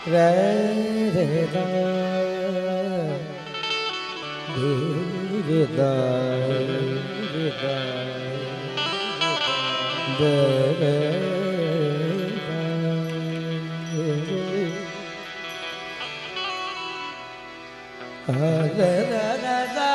रे रे दा रे रे दा रे दा रे रे दा रे रे दा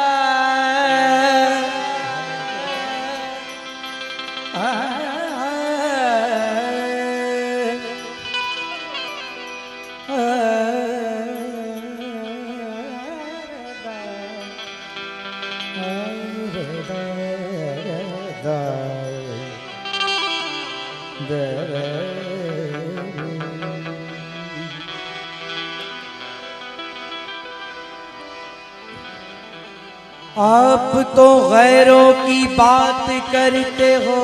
आप तो गैरों की बात करते हो,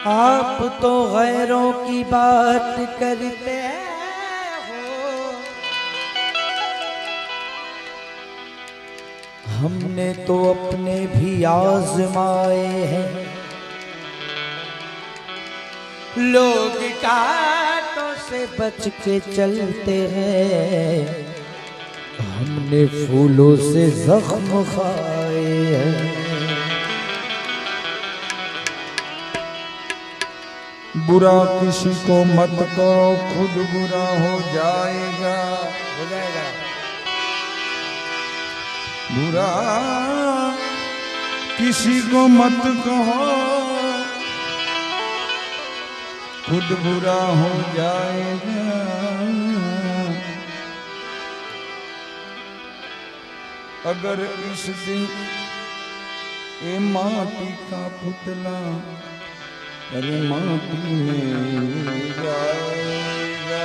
आप तो गैरों की बात करते हो, हमने तो अपने भी आजमाए हैं। लोग कांटों से बच के चलते हैं, हमने फूलों से जख्म खाए हैं। बुरा किसी को मत करो, खुद बुरा हो जाएगा। बुरा किसी को मत कहो, खुद बुरा हो जाएगा। अगर इस दिन ये माटी का पुतला अरे माटी में जाएगा।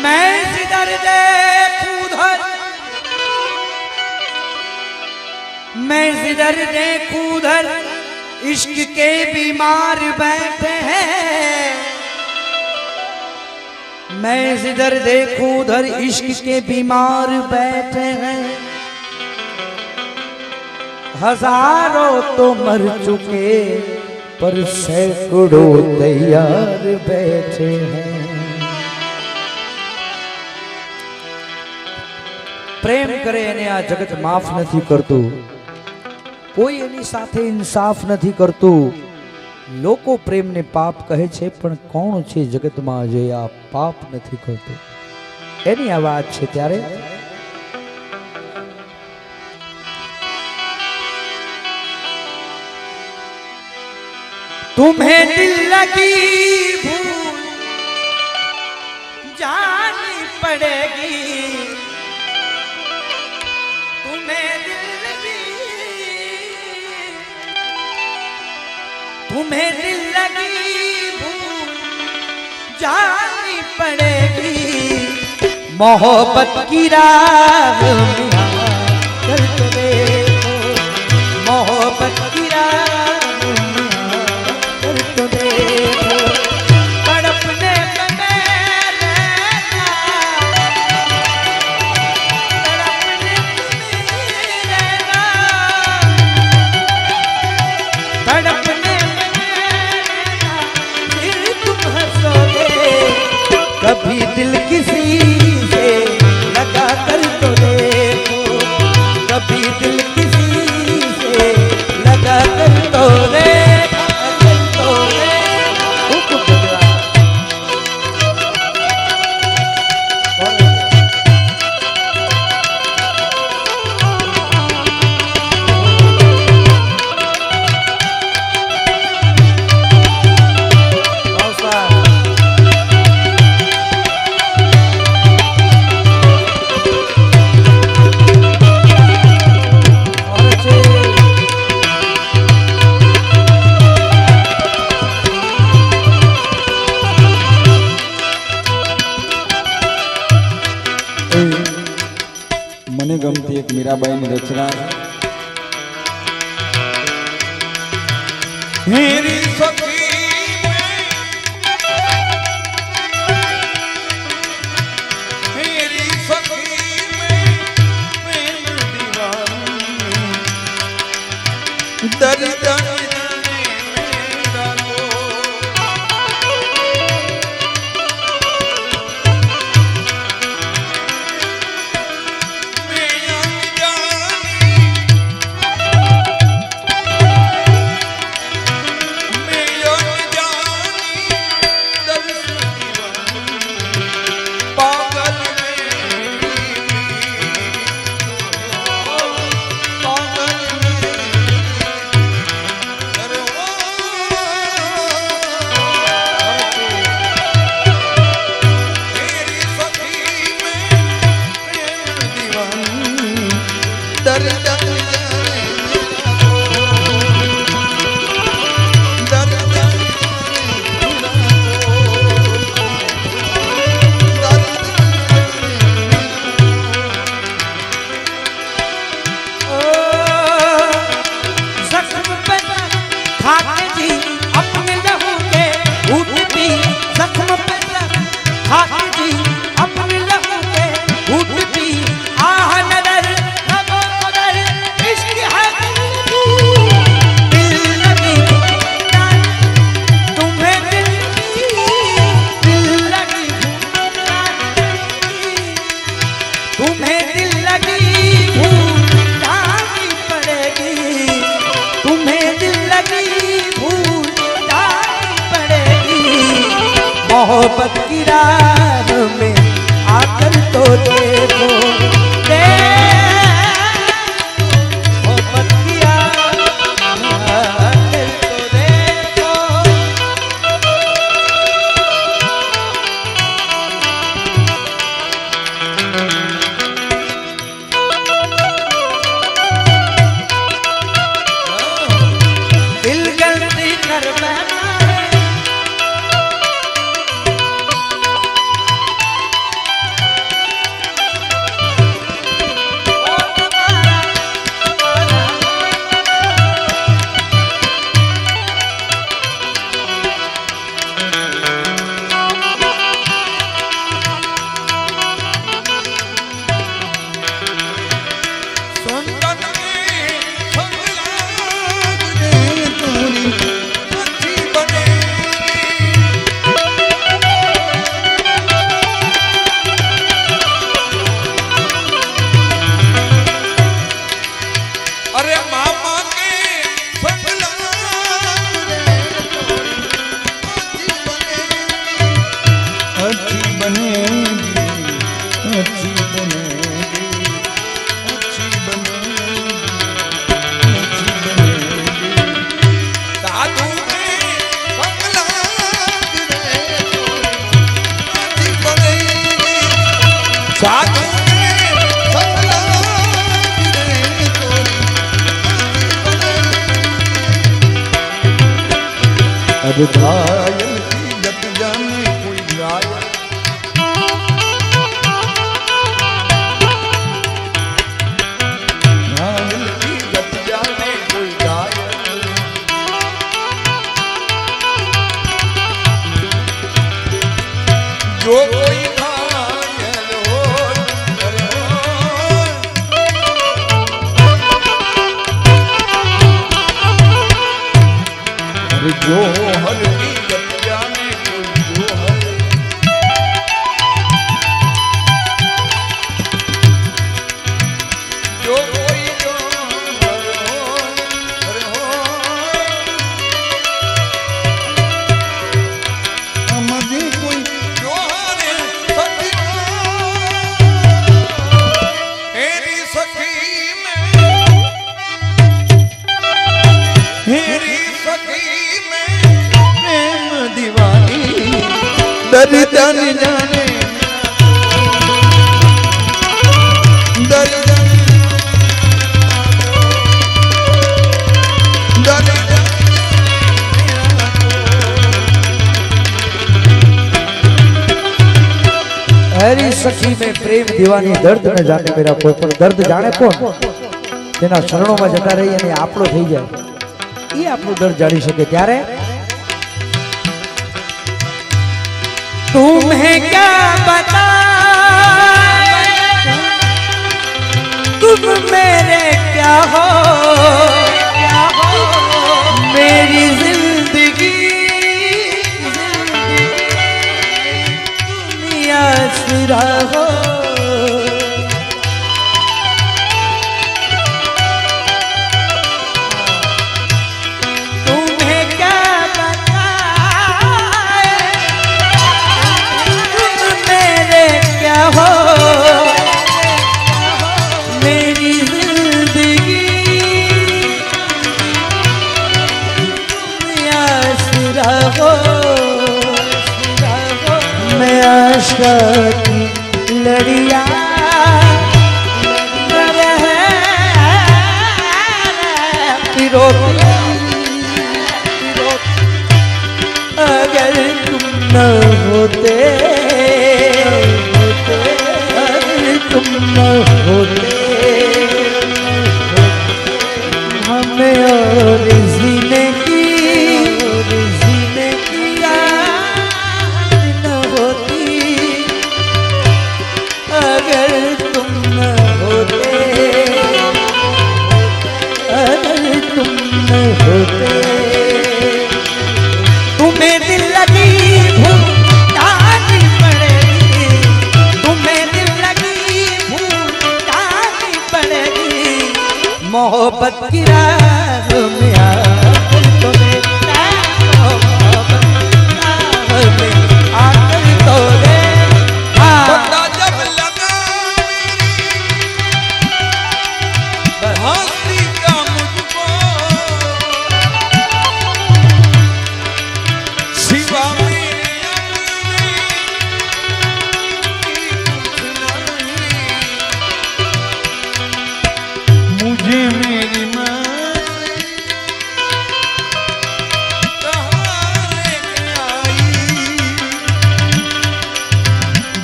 मैं जिधर देखूं उधर, मैं जिधर देखूं उधर इश्क के बीमार बैठे हैं। मैं जिधर देखूं उधर इश्क के बीमार बैठे हैं। हजारों तो मर चुके पर सैकड़ों तैयार बैठे हैं। प्रेम करे એને આ જગત માફ નથી કરતું, કોઈ એની સાથે ઇન્સાફ નથી કરતું। લોકો પ્રેમને પાપ કહે છે, પણ કોણ છે જગતમાં જે આ પાપ નથી કરતું? એની આ વાત છે। ત્યારે तुम्हें दिल लगी भूल जानी पड़ेगी, तुम्हें दिल लगी भूल जानी पड़ेगी। मोहब्बत की राह में चल देखो, मोहब्बत की राह में चल देखो। तड़पने में मेरे तड़पने तड़पने कभी दिल किसी से लगा कर तो देखो, कभी दिल किसी से लगा कर तो देखो, तो મને ગમતી એક મીરાબાઈની રચના। मेरी सखी मेरी सखी में मोहब्बत की राह में आकर तो देखो, मोहब्बत की राह में आकर तो देखो। दिल गलती कर बैठा है, अब घायल की जग जाने कोई घायल, घायल की जग जाने कोई घायल। जो कोई घायल हो अरे जो हर की जग जाने कोई जो हर, जो कोई जो हर हो हमारी कोई जो हर सखी हेरी सखी में, हेरी सखी दीवानी दर्द न जाने, दर्द हरी सखी में प्रेम दीवानी दर्द न जाने मेरा कोई, पर दर्द जाने कोण? तेना शरणों में जता रही અને આપણો થઈ જાય એ આપણું દર્દ જાણી શકે। ત્યારે तुम्हें क्या बताएं, तुम मेरे क्या हो, मेरी जिंदगी दुनिया सिरा हो। मैं आशा की लड़िया अगर तुम न होते, अगर तुम न होते हमें और जीने की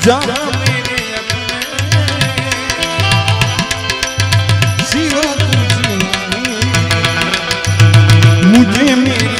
जहाँ मेरे अपने सिवा कुछ नहीं, मुझे मेरी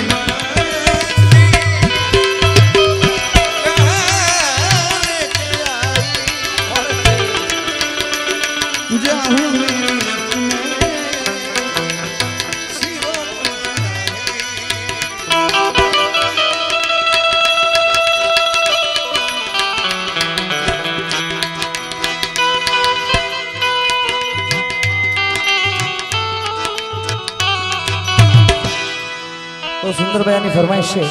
તો સુંદરભાઈની ફરમાઈશ છે,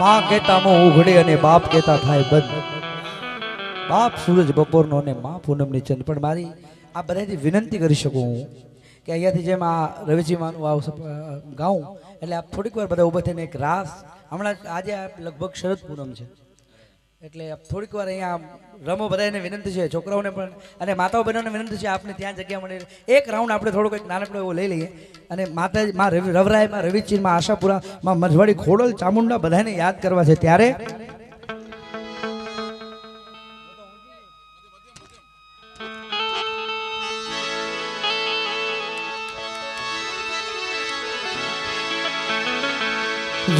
માં કહેતા મોં ઉઘડે અને બાપ કહેતા થાય બંધ. બાપ સૂરજ બપોરનો અને માં પૂનમની ચંદ. પણ મારી આ બધાથી વિનંતી કરી શકું હું કે અહીંયાથી જેમ આ રવિજી માનું ગાઉં એટલે આપ થોડીક વાર બધા ઊભા થઈને એક રાસ, હમણાં આજે લગભગ શરદ પૂનમ છે એટલે થોડીક વાર અહીંયા રમો. બધાને વિનંતી છે, છોકરાઓને પણ અને માતાઓ બહેનોને વિનંતી છે, આપને ત્યાં જગ્યા મળે એક રાઉન્ડ આપણે થોડુંક એક નાનકડો એવો લઈ લઈએ. અને માતાજી માં રવરાય, માં રવિચીર, માં આશાપુરા, માં મજવાડી, ખોડલ, ચામુંડા બધાને યાદ કરવા છે. ત્યારે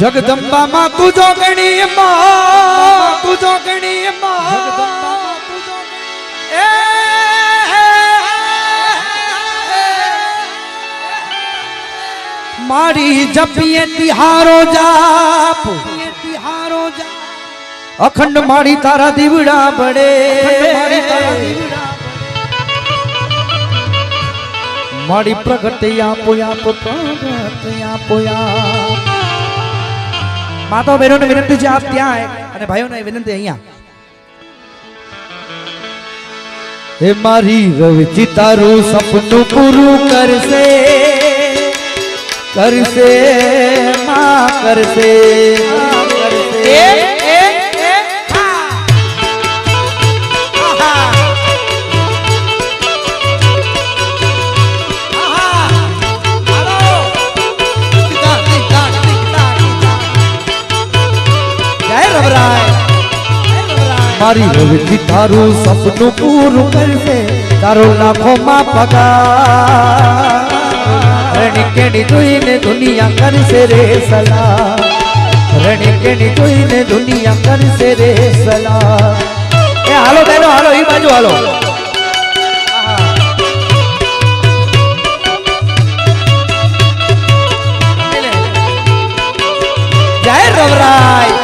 જગદંબા માં તું જોગણી માં, તું જોગણી માં, જગદંબા માં તું જોગણી એ મારી જપીએ તિહારો જાપ, તિહારો જાપ અખંડ મારી તારા દીવડા બડે, મારી પ્રગટયા પોયા પ્રગટયા પોયા. માતા બહેનોને વિનંતી છે આપ ત્યાં અને ભાઈઓને વિનંતી અહીંયા. હે મારી રવિજી તારું સપનું પૂરું કરશે, કરશે માં કરશે, મારી રવિજી તારું સપનું પૂરું કરશે, તારો લાખોમાં પગાર. રણી કેણી જોઈને દુનિયા કરશે રે સલાહ, રણી કેણી જોઈને દુનિયા કરશે રે સલાહ. એ હાલો બેનો હાલો, એ બાજુ હાલો. જય રવરાય.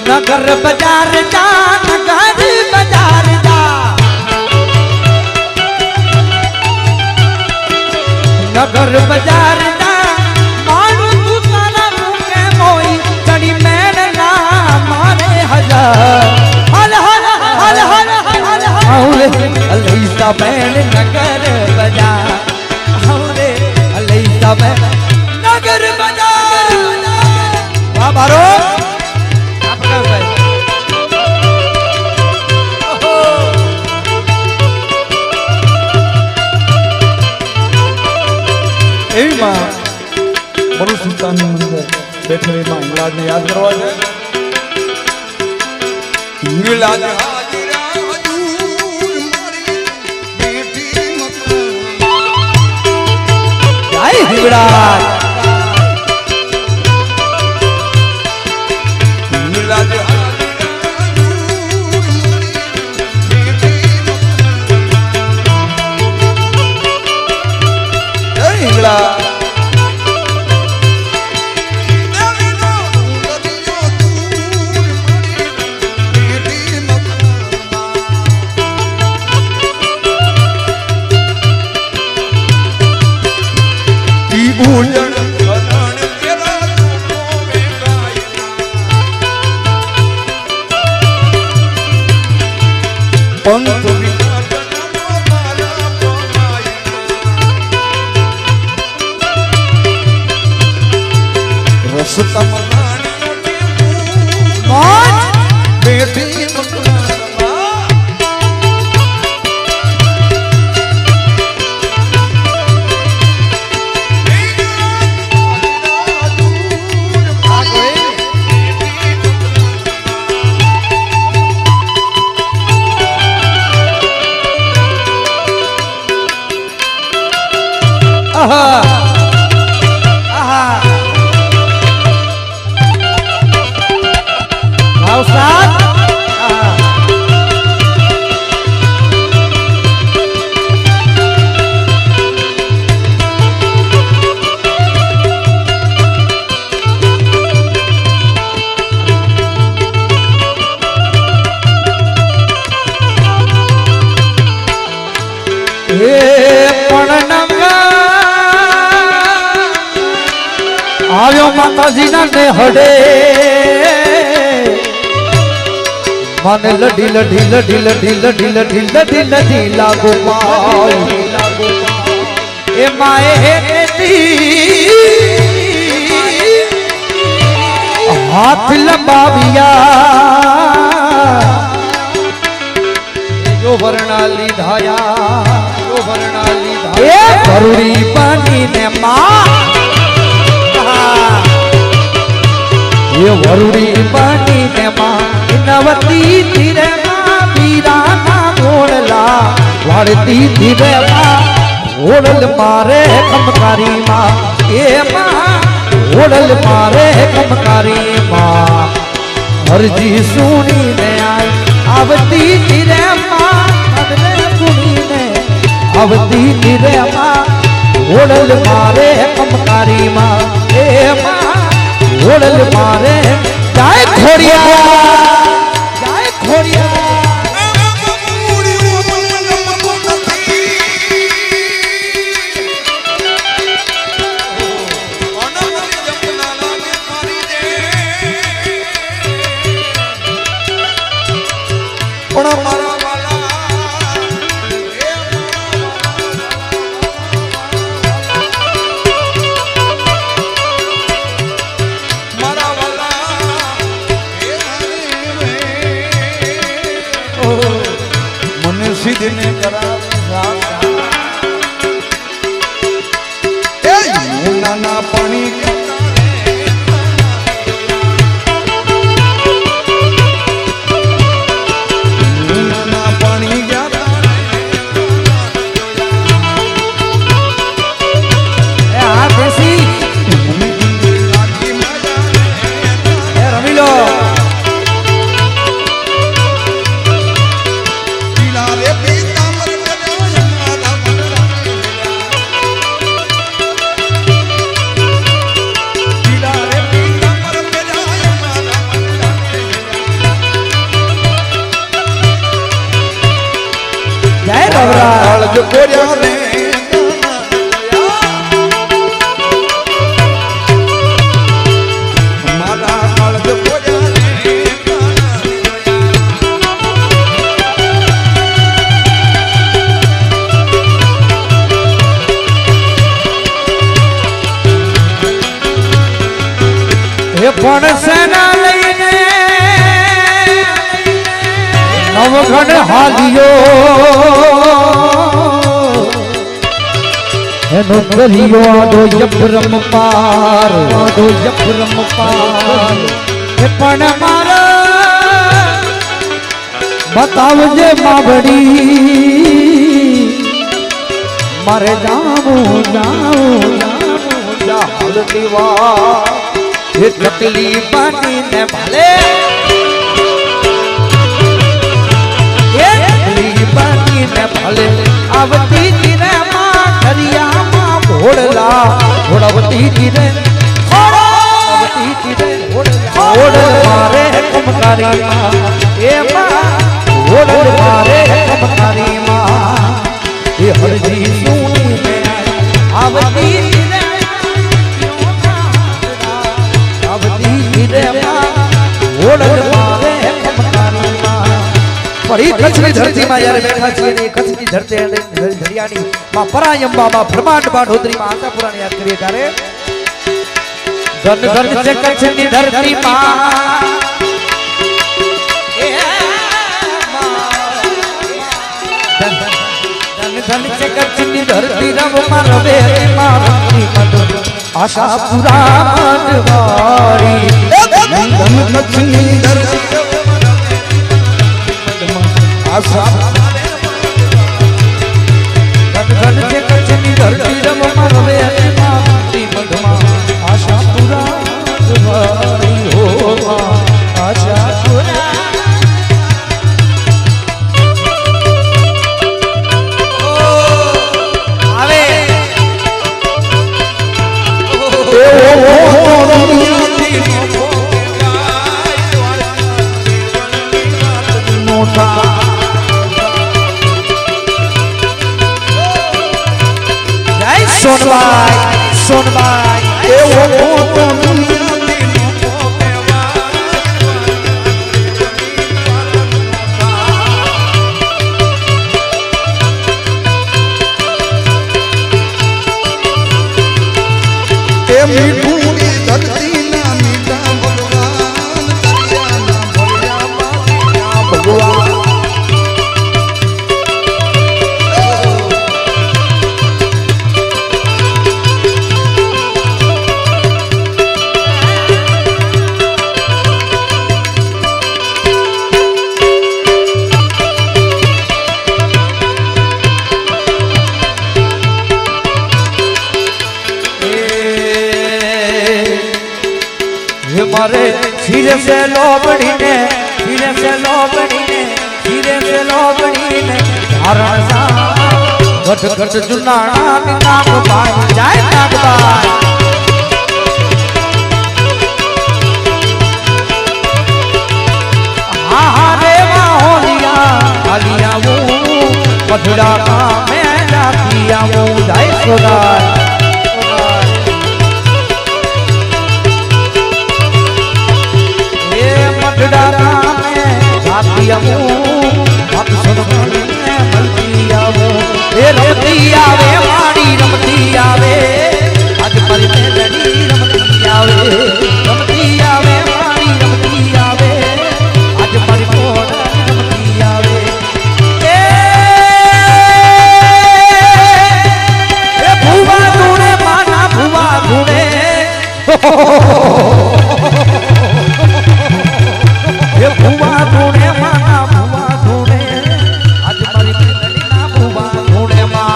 नगर बाजार जा, नगर बाजार जा, नगर बाजार जा, मारू तू तारा मुके मोई चढ़ी मैन ना मारे हजार. हल हल हल हल हल हल अलैसा बैन नगर बाजार, हौरे अलैसा बैन नगर बाजार. वाह बारो મરુ સુલતાનની અંદર બેઠેલી માં હિંગળાજને યાદ કરવા છે. હિંગળાજ હાજરા હજૂર મારી બેઠી મકાન. જય હિંગળાજ. હિંગળાજ હિંગળા પંથ સુતમ બેઠી આવ્યો માતાજી ના ને હડે મને લડી લડી લડી લડી લડી લડી લડી લડી લાગો એ માએ હાથ લંબાવ્યા જો વર્ણા લીધાયા જો વર્ણા લીધા એ ભરૂડી બની ને માં ये वरुड़ी पानी ने मां नवती धीरे मां वीरा ना घोड़ला वाड़ती धीरे मां घोड़ल मारे कमकारी मां ए मां घोड़ल मारे कमकारी मां हरजी सुनी ने आई आवती धीरे मां अगले सुनी ने आवती धीरे मां घोड़ल मारे कमकारी मां ए मां घोड़ल मारे जाए घोड़िया सिद्धने नाना पानी नाना पानी रमी लो जो कोरिया ने मारा काल जो कोरिया ने हे पण सेना लईने नवगढ़ हालियो एनो दरियो आडो यपरम पार आडो यपरम पार हे पण मारा बतावजे मावड़ी मारे जामू जामू जामू जा हलदीवा हे कतली पानी ने भले ये कतली पानी ने भले आवती तेरे दरिया मां घोड़ला घोड़वती धीरे घोड़वती धीरे घोड़ मारे कमकारी मां ए मां घोड़ मारे कमकारी मां ये हरजी सुनी में आवती धीरे आवती धीरे मां घोड़ मारे कमकारी मां पड़ी कच्छनी धरती में यार बैठा छे ने कच्छनी धरती धरियानी मां परायम बाबा ब्रह्मांड बाढ़ोदरी में आशापुरा ने याद करिए तारे ધન ધન છે કચ્છની ધરતી માં ધન છે કચ્છની ધરતી રવમાં રવે મારી મધુર આશા પુરા મનવારી ધન કચ્છની ધરતી આશા ધન છે કચ્છની ધરતી રવમાં રવે મારી મધુર આશા પુરા મનવારી હો આશા પુરા સોનબાઈ સોનબાઈ એવો તો મીઠું ધરતી ના મીઠા ભગવાન मारे धीरे से लोबड़ी ने धीरे से लोबड़ी ने धीरे से लोबड़ी ने हरण सा घट घट जुनाना नाग बाई जाए नाग बाई हाँ हाँ रे होलिया हलिया वो मधुरा का मैं जातिया वो जाए सोदार डाला में जातिया वो भक्त सुनने मलती आवो ए रमती आवे माड़ी रमती आवे आज पर में लड़ी रमती आवे माड़ी रमती आवे आज पर मोड़ रमती आवे ए भुवा धूणे माना भुवा धूणे ये भुवा धूणे माना भुवा धूणे आज मारी पिंडली ना भुवा धूणे मां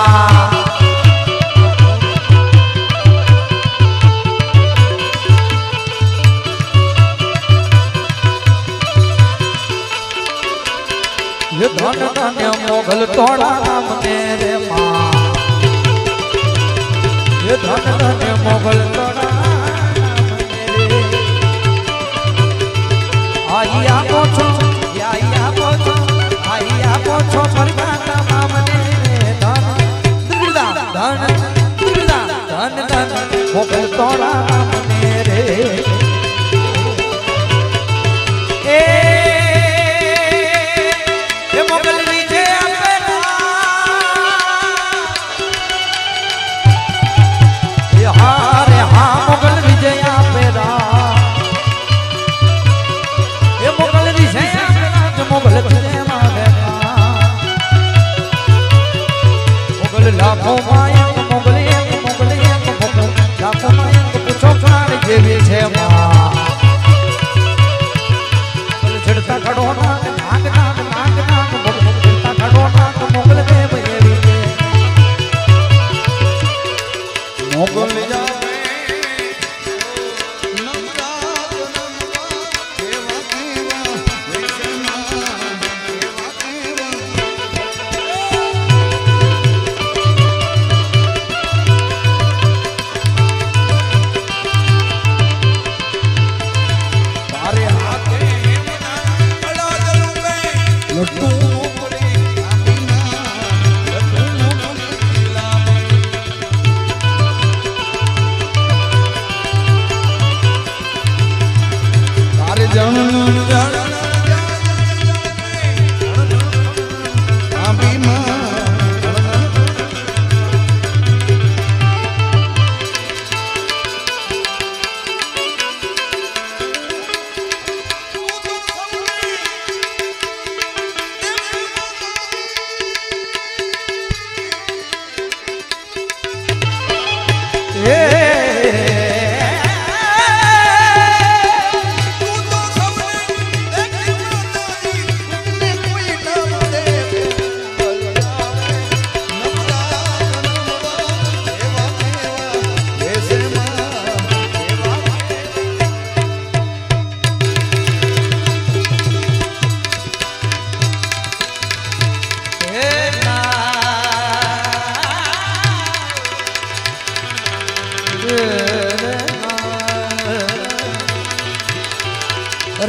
ये धन धन मोगल तोड़ा नाम रे मां ये धन धन मोगल तोड़ा आइया पोछो परगाना मामने धन मोगल तोड़ा मामने रे ए मोगल विजय अपना ये हारे हाँ मोगल विजय अपना मोगल लाखों मायंग मोगल लाखों मायंग पूछो कार जेवी छे मां छड़ता खड़ो नाग नाग नाग नाग नाग छड़ता खड़ो नाग मोगल देव एवी मोगल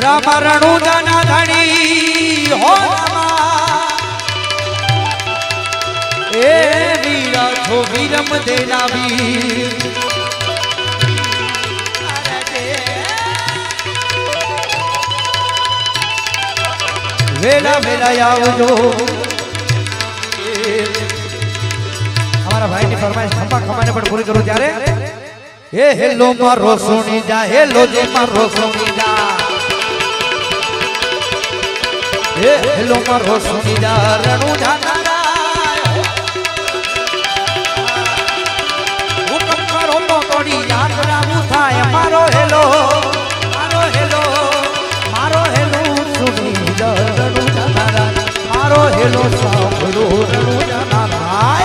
રામ રણુજાના ધણી હો રામા એ વીરા છો વીરમ દેના વીર વેલા વેલા આવજો અમારા ભાઈની ફરમાઈશ ખંભા ખંભાને પણ પૂરી કરું ત્યારે હે હેલો મારો સોની જા હેલો જે મારો સોની જા હે હેલો મારો સોની જા રણુ જાનારા હુકમ કરો તો તોડી યાદ રામું થાય મારો હેલો સોની જા રણુ જાનારા મારો હેલો સાંભળો રણુ જાનારા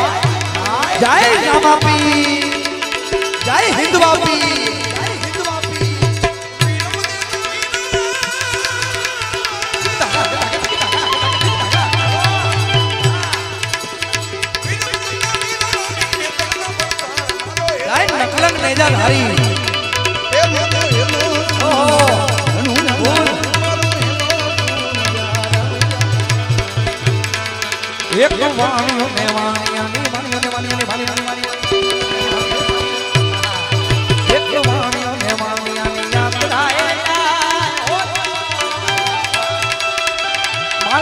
જય રામાપી જય હિન્દવાપી નકલંગ નેજા ધારી એક વાણીઓ ને વાણીઓ ને વાણીઓ ને વાણીઓ ને વાણીઓ ને એક વાણીઓ ને વાણીઓ ને યાદ રાય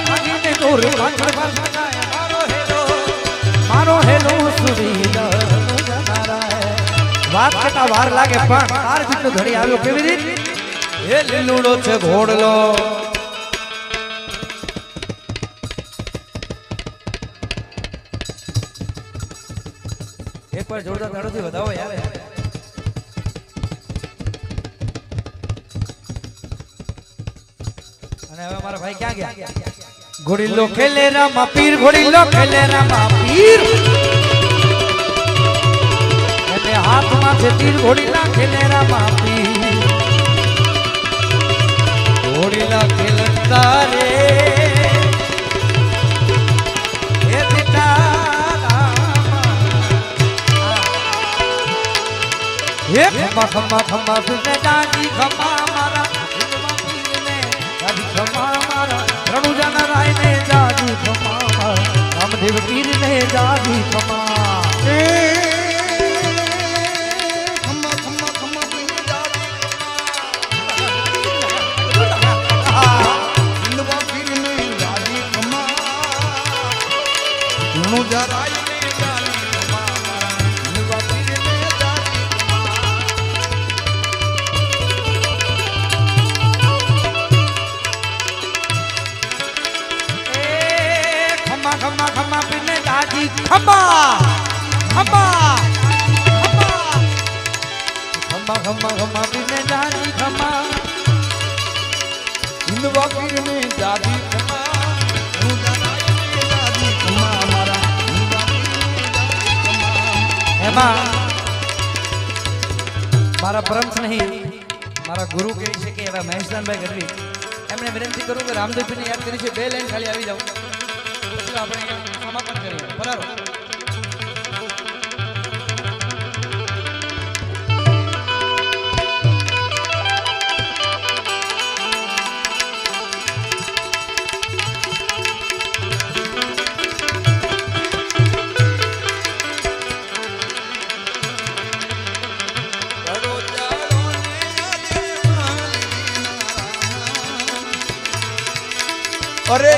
માલજી ને દોર પાછળ મારો હેલો સુરીલા વાત કરતા વાર લાગે પણ તાર જેટલો ધડી આવ્યો કેવી રીત એ લીલુડો છે ઘોડલો એક વાર જોરદાર તાળીઓથી વધાવો યાર અને હવે મારા ભાઈ ક્યાં ગયા ઘોડીલો ખેલે રામા પીર ઘોડીલો ખેલે રામા પીર હાથમાં છે તીર ઘોડીલા ખેલેરા માપી ઘોડીલા ખેલતા રે હે પિતા હે ખમા ખમા ખમા તુને દાદી ખમા મારા પીરને દાદી ખમા મારા રણુજાના રાય ને દાદી ખમા મારા રામદેવ પીર ને દાદી ખમા ખમા ખમા પીને દાદી ખમા ખમા ખમા ખમા ખમા ખમા પીને દાદી ખમા હિન્દવા પીને દાદી ખમા દાદી ખમા મારા એમાં મારા પરમ સ્નેહી મારા ગુરુ કહે છે કે એવા મહેશદાનભાઈ ગઢવી એમણે વિનંતી કરું કે રામદેવજીને યાદ કરી છે 2 લાઈન ખાલી આવી જાવ આપણે સમાપન કરીએ બરાબર અરે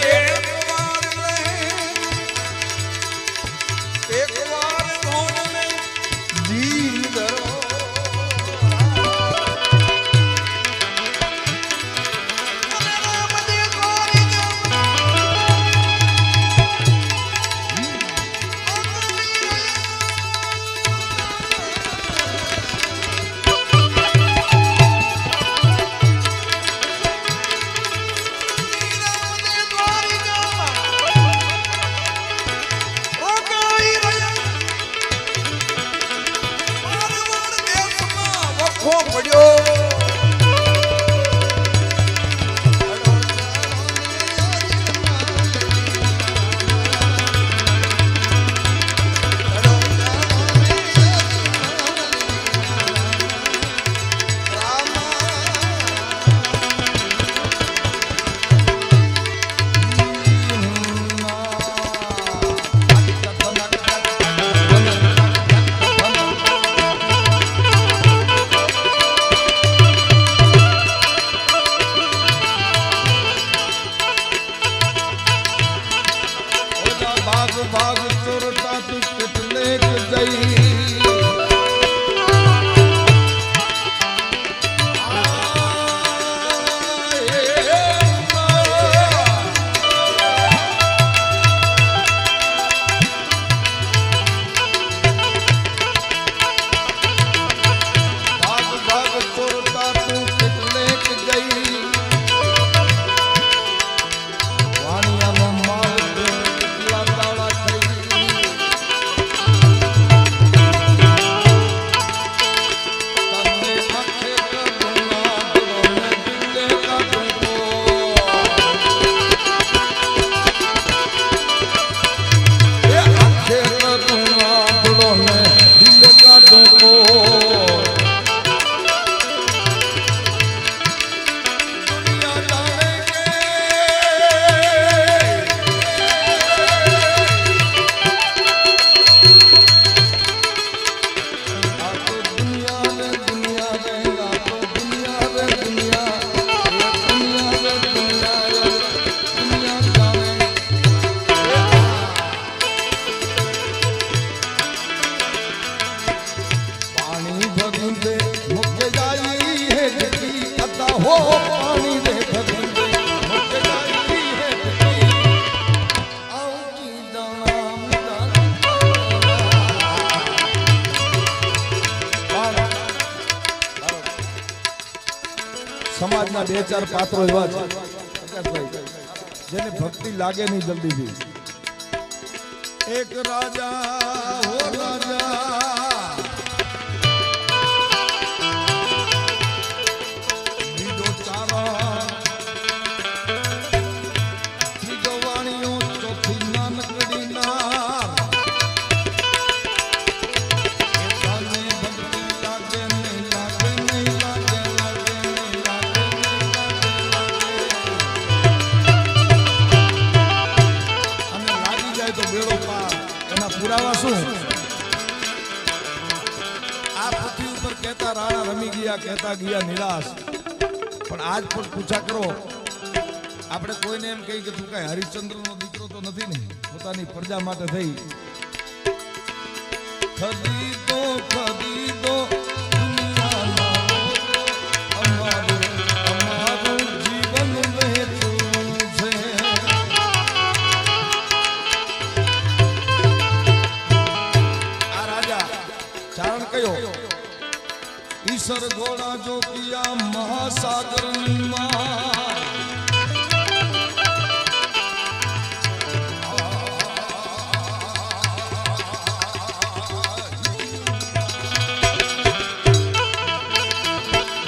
हो पानी दे भगती मुझे जाती है आओ की दाम સમાજના બે ચાર પાત્રો એવા છે પ્રકાશભાઈ જેને ભક્તિ લાગે નહીં જલ્દીથી એક રાજા હો રાજા બીજો ચારા ત્રીજો વાણીઓ ચોથી નાનકડી નાર એકાને ભક્તિ લાગે નહીં લાગે નહીં લાગે લાગે નહીં લાગે અને લાગી જાય તો બેડો પાર એના પુરાવા શું આ પૃથ્વી ઉપર કહેતા રાણા રમી ગયા કહેતા ગયા નિરાશ પણ આજ પણ પૂછા કરો આપણે કોઈને એમ કહી કે તું કઈ હરિશ્ચંદ્રનો દીકરો તો નથી ને પોતાની પ્રજા માટે થઈ ખરીદો ખરીદો અમારું જીવન વહેતું છે આ રાજા ચારણ કયો ઈશ્વર ઘોડા જો કિયા મહાસાગર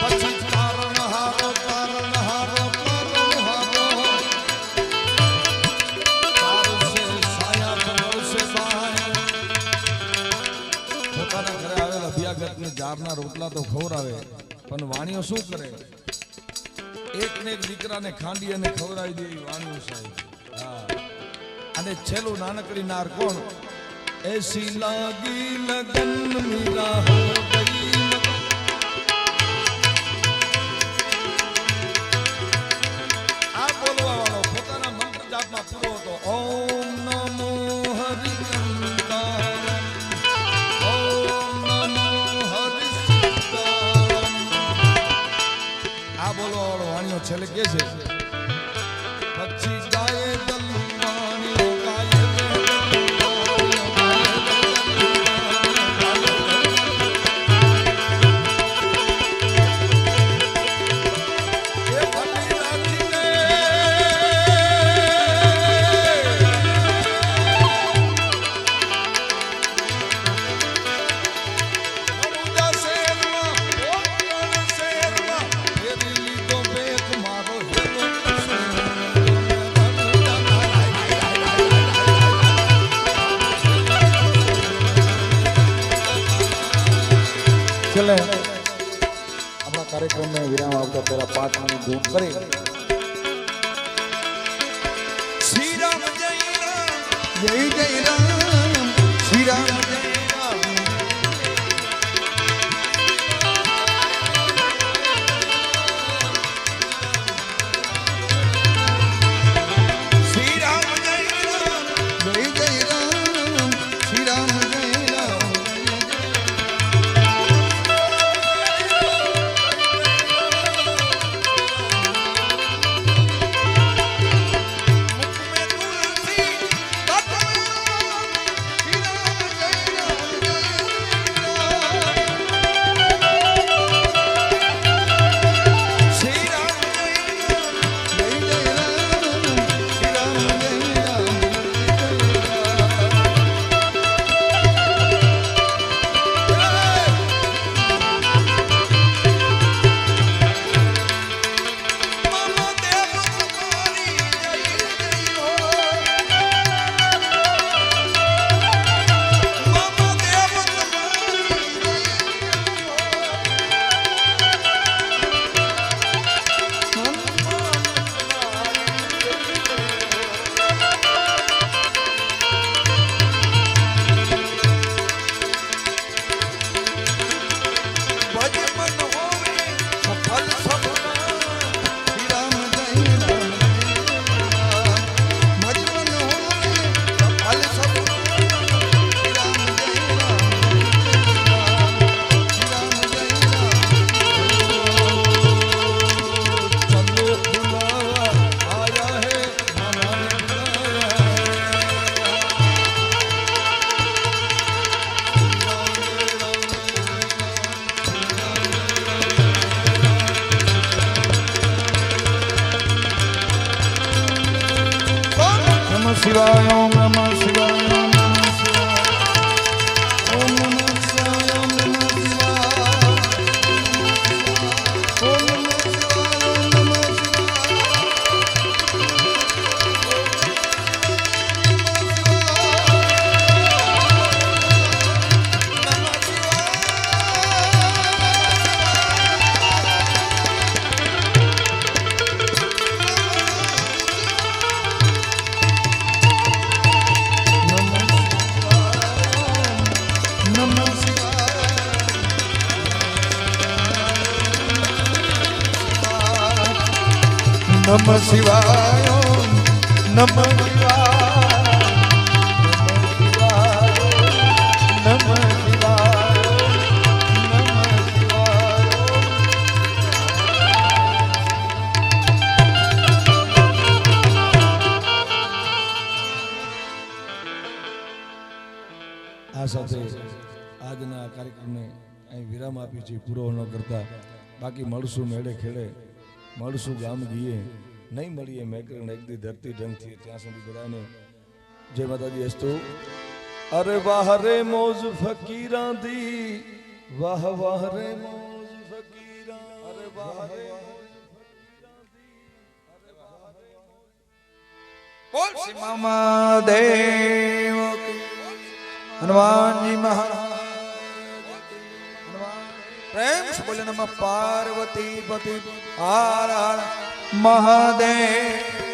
પછી તારણ હારો તારણ હારો તારણ હારો તારસે સાયા તરસે બાય પોતાના ઘરે આવેલા અભ્યાગતને જારના રોટલા તો ખવડાવે પણ વાણીઓ શું કરે એક ને એક દીકરાને ખાંડી અને ખવડાવી દે એવી વાણીઓ સાહેબ હા અને છેલ્લું નાનકડી નાર કોણ એસી લાગી લગન મીરા હો ગઈ આ બોલવા વાળો પોતાના મંત્ર જાપમાં પૂરો હતો ઓમ નમો હરિચંદ્રાય આ બોલવા વાળો વાણીઓ છેલ્લે કે છે પછી ગાય દલવાણીઓ ગાય છેલ્લે આપણા કાર્યક્રમને વિરામ આવતા પહેલા 5 મિનિટ ધૂન કરી શ્રી રામ જય રામ શ્રી રામ જય રામ શ્રી રામ જય રામ જય જય રામ શ્રી રામ જય રામ મુખ में तुलसी શિવાય ઓમ નમઃ શિવાય ઓમ નમઃ શિવાય ઓમ નમઃ શિવાય ઓમ નમઃ શિવાય ઓમ નમઃ શિવાય ઓમ નમઃ નમઃ શિવાય નમઃ શિવાય નમઃ શિવાય નમઃ આ સાથે આજના કાર્યક્રમને અહીં વિરામ આપી છે પૂરો ન કરતા બાકી મળશું મેળે ખેડે મળશું ગામ ગીએ નહીં મળીએ મેકરણ એક દી ધરતી ઢંગથી ત્યાં સુધી બધાને જય માતાજી અસ્તુ અરે વાહ રે મોજ ફકીરા દી વાહ વાહ રે મોજ ફકીરા અરે વાહ રે બોલ શ્રી મામાદેવ હનુમાનજી મહારાજ પ્રેમ से बोले नमः पार्वती पति हर हर महादेव।